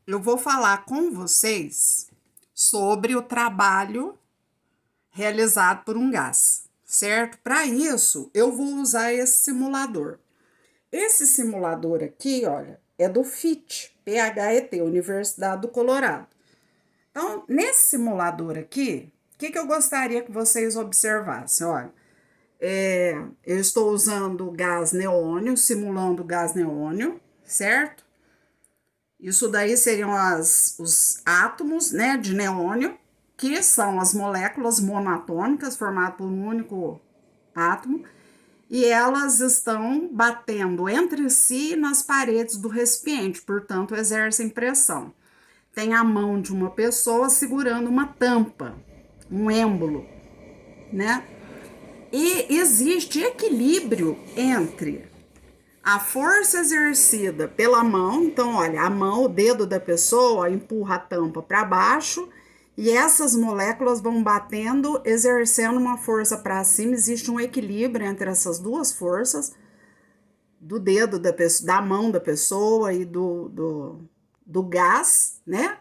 eu vou falar com vocês sobre o trabalho realizado por um gás, certo? Para isso, eu vou usar esse simulador. Esse simulador aqui, olha, é do FIT, PHET, Universidade do Colorado. Então, nesse simulador aqui, o que eu gostaria que vocês observassem? Olha, eu estou usando gás neônio, simulando gás neônio, certo? Isso daí seriam os átomos, né, de neônio, que são as moléculas monatômicas formadas por um único átomo, e elas estão batendo entre si nas paredes do recipiente, portanto, exercem pressão. Tem a mão de uma pessoa segurando uma tampa, um êmbolo, né? E existe equilíbrio entre a força exercida pela mão, então, olha, a mão, o dedo da pessoa empurra a tampa para baixo e essas moléculas vão batendo, exercendo uma força para cima. Existe um equilíbrio entre essas duas forças, do dedo da pessoa, da mão da pessoa e do gás, né?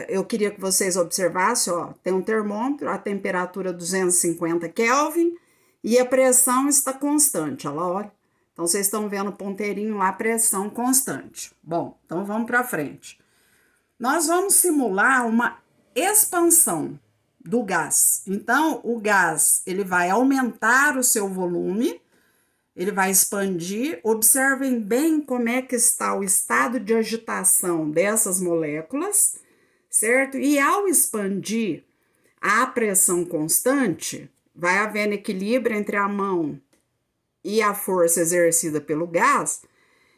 Eu queria que vocês observassem, ó, tem um termômetro, a temperatura 250 Kelvin e a pressão está constante, olha lá, olha. Então, vocês estão vendo o ponteirinho lá, pressão constante. Bom, então vamos para frente. Nós vamos simular uma expansão do gás. Então, o gás, ele vai aumentar o seu volume, ele vai expandir. Observem bem como é que está o estado de agitação dessas moléculas, certo? E ao expandir a pressão constante, vai havendo equilíbrio entre a mão e a força exercida pelo gás.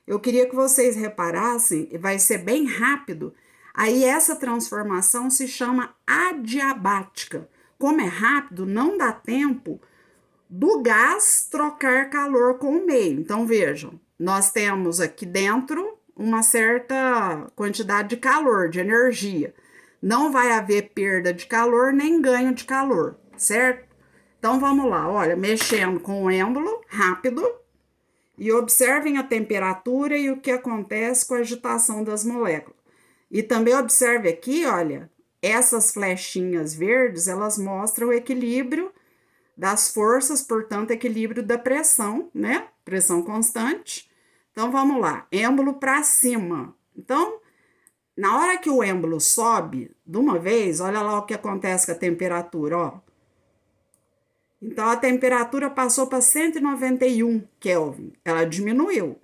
Eu queria que vocês reparassem, vai ser bem rápido. Aí essa transformação se chama adiabática. Como é rápido, não dá tempo do gás trocar calor com o meio. Então vejam, nós temos aqui dentro uma certa quantidade de calor, de energia. Não vai haver perda de calor nem ganho de calor, certo? Então vamos lá, olha, mexendo com o êmbolo rápido e observem a temperatura e o que acontece com a agitação das moléculas. E também observe aqui, olha, essas flechinhas verdes, elas mostram o equilíbrio das forças, portanto, equilíbrio da pressão, né? Pressão constante. Então vamos lá, êmbolo para cima. Então, na hora que o êmbolo sobe de uma vez, olha lá o que acontece com a temperatura, ó. Então a temperatura passou para 191 Kelvin, ela diminuiu.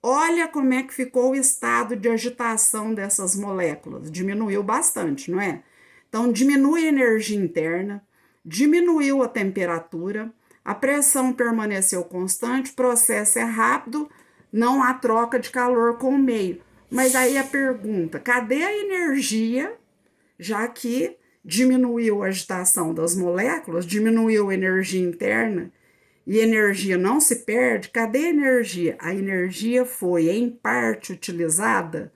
Olha como é que ficou o estado de agitação dessas moléculas, diminuiu bastante, não é? Então diminui a energia interna, diminuiu a temperatura, a pressão permaneceu constante, o processo é rápido, não há troca de calor com o meio. Mas aí a pergunta, cadê a energia, já que diminuiu a agitação das moléculas, diminuiu a energia interna e energia não se perde? Cadê a energia? A energia foi, em parte, utilizada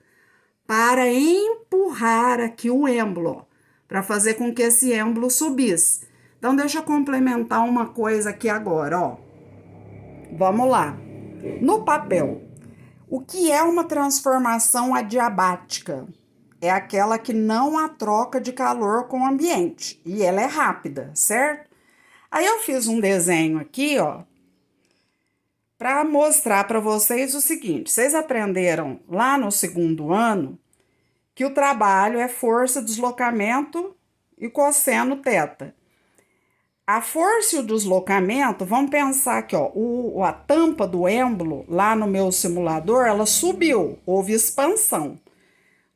para empurrar aqui o êmbolo, para fazer com que esse êmbolo subisse. Então, deixa eu complementar uma coisa aqui agora, ó. Vamos lá. No papel, o que é uma transformação adiabática? É aquela que não há troca de calor com o ambiente e ela é rápida, certo? Aí eu fiz um desenho aqui, ó, para mostrar para vocês o seguinte: vocês aprenderam lá no segundo ano que o trabalho é força, deslocamento e cosseno teta. A força e o deslocamento, vamos pensar aqui, ó, a tampa do êmbolo lá no meu simulador, ela subiu, houve expansão.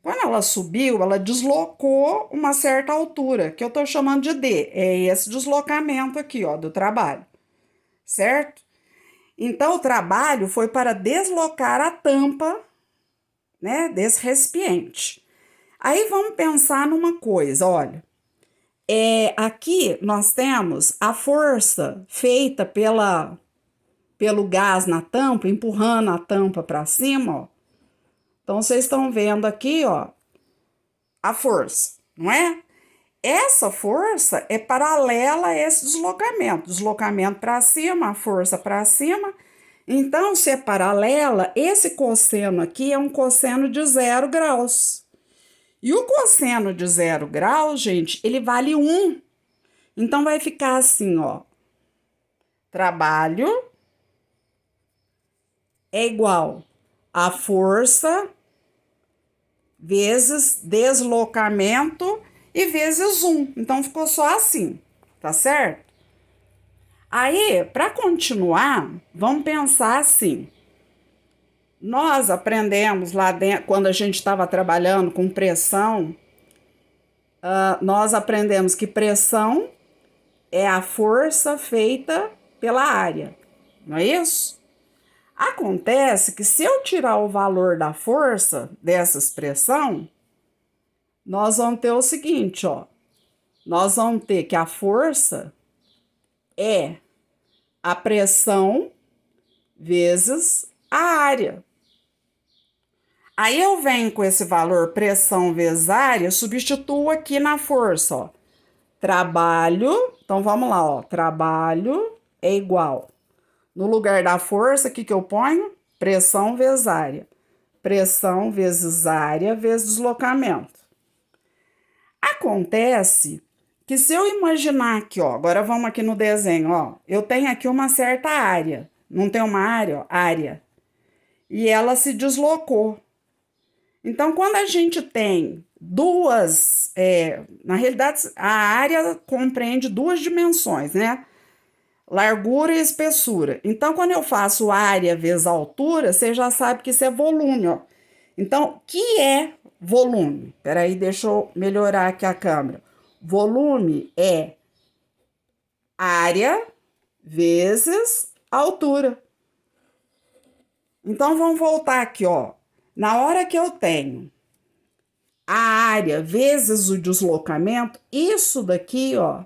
Quando ela subiu, ela deslocou uma certa altura, que eu estou chamando de D. É esse deslocamento aqui, ó, do trabalho, certo? Então, o trabalho foi para deslocar a tampa, né, desse recipiente. Aí vamos pensar numa coisa, olha. Aqui nós temos a força feita pelo gás na tampa, empurrando a tampa para cima, ó. Então, vocês estão vendo aqui, ó, a força, não é? Essa força é paralela a esse deslocamento. Deslocamento para cima, a força para cima. Então, se é paralela, esse cosseno aqui é um cosseno de 0 graus. E o cosseno de 0 graus, gente, ele vale 1. Então, vai ficar assim, ó. Trabalho é igual a força vezes deslocamento e vezes 1. Então, ficou só assim, tá certo? Aí, para continuar, vamos pensar assim. Nós aprendemos lá dentro, quando a gente estava trabalhando com pressão, nós aprendemos que pressão é a força feita pela área, não é isso? Acontece que se eu tirar o valor da força dessa expressão, nós vamos ter o seguinte, ó. Nós vamos ter que a força é a pressão vezes a área. Aí eu venho com esse valor pressão vezes área, substituo aqui na força, ó. Trabalho, então vamos lá, ó. Trabalho é igual. No lugar da força, o que eu ponho? Pressão vezes área. Pressão vezes área vezes deslocamento. Acontece que se eu imaginar aqui, ó, agora vamos aqui no desenho, ó. Eu tenho aqui uma certa área. Não tem uma área, ó, área. E ela se deslocou. Então, quando a gente tem duas, na realidade, a área compreende duas dimensões, né? Largura e espessura. Então, quando eu faço área vezes altura, você já sabe que isso é volume, ó. Então, o que é volume? Peraí, deixa eu melhorar aqui a câmera. Volume é área vezes altura. Então, vamos voltar aqui, ó. Na hora que eu tenho a área vezes o deslocamento, isso daqui, ó,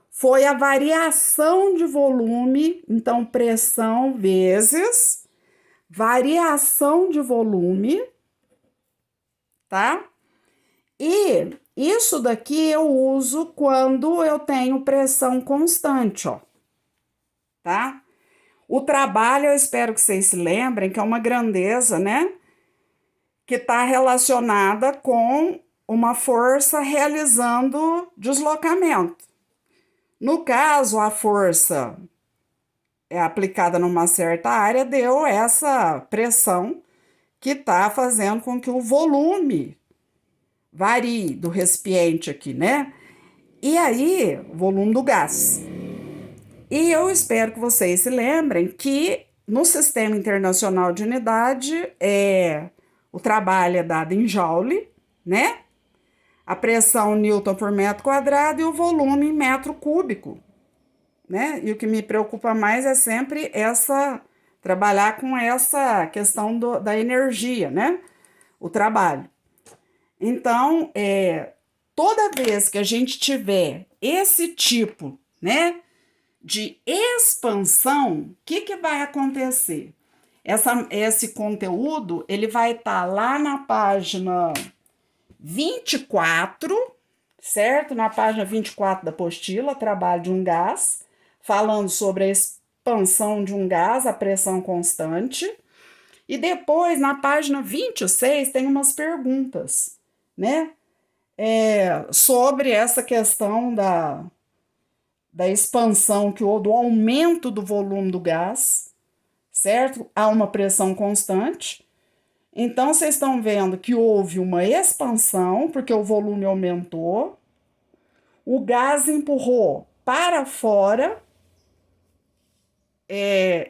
foi a variação de volume, então pressão vezes variação de volume, tá? E isso daqui eu uso quando eu tenho pressão constante, ó, tá? O trabalho, eu espero que vocês se lembrem que é uma grandeza, né? Que está relacionada com uma força realizando deslocamento. No caso, a força é aplicada numa certa área, deu essa pressão que está fazendo com que o volume varie do recipiente aqui, né? E aí, o volume do gás. E eu espero que vocês se lembrem que no Sistema Internacional de Unidade, o trabalho é dado em joule, né? A pressão Newton por metro quadrado e o volume em metro cúbico, né? E o que me preocupa mais é sempre trabalhar com essa questão da energia, né? O trabalho. Então, toda vez que a gente tiver esse tipo, né, de expansão, o que vai acontecer? Esse conteúdo, ele vai estar lá na página 24, certo? Na página 24 da apostila, trabalho de um gás, falando sobre a expansão de um gás a pressão constante. E depois, na página 26, tem umas perguntas, né? Sobre essa questão da expansão, do aumento do volume do gás, certo? Há uma pressão constante. Então, vocês estão vendo que houve uma expansão, porque o volume aumentou, o gás empurrou para fora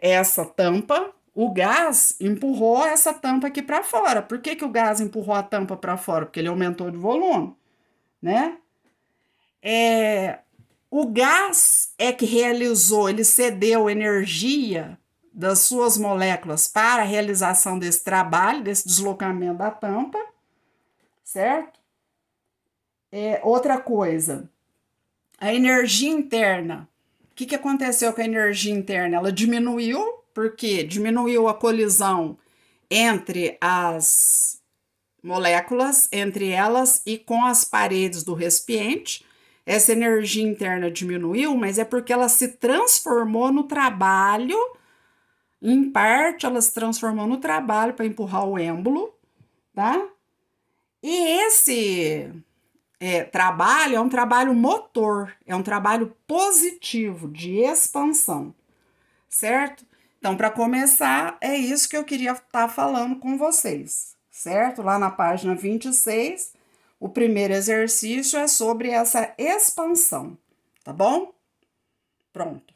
essa tampa, o gás empurrou essa tampa aqui para fora. Por que o gás empurrou a tampa para fora? Porque ele aumentou de volume, né? O gás é que realizou, ele cedeu energia das suas moléculas para a realização desse trabalho, desse deslocamento da tampa, certo? Outra coisa, a energia interna. O que aconteceu com a energia interna? Ela diminuiu, porque diminuiu a colisão entre as moléculas, entre elas e com as paredes do recipiente. Essa energia interna diminuiu, mas é porque ela se transformou no trabalho Em parte, ela se transformou no trabalho para empurrar o êmbolo, tá? E esse trabalho é um trabalho motor, é um trabalho positivo, de expansão, certo? Então, para começar, é isso que eu queria estar falando com vocês, certo? Lá na página 26, o primeiro exercício é sobre essa expansão, tá bom? Pronto.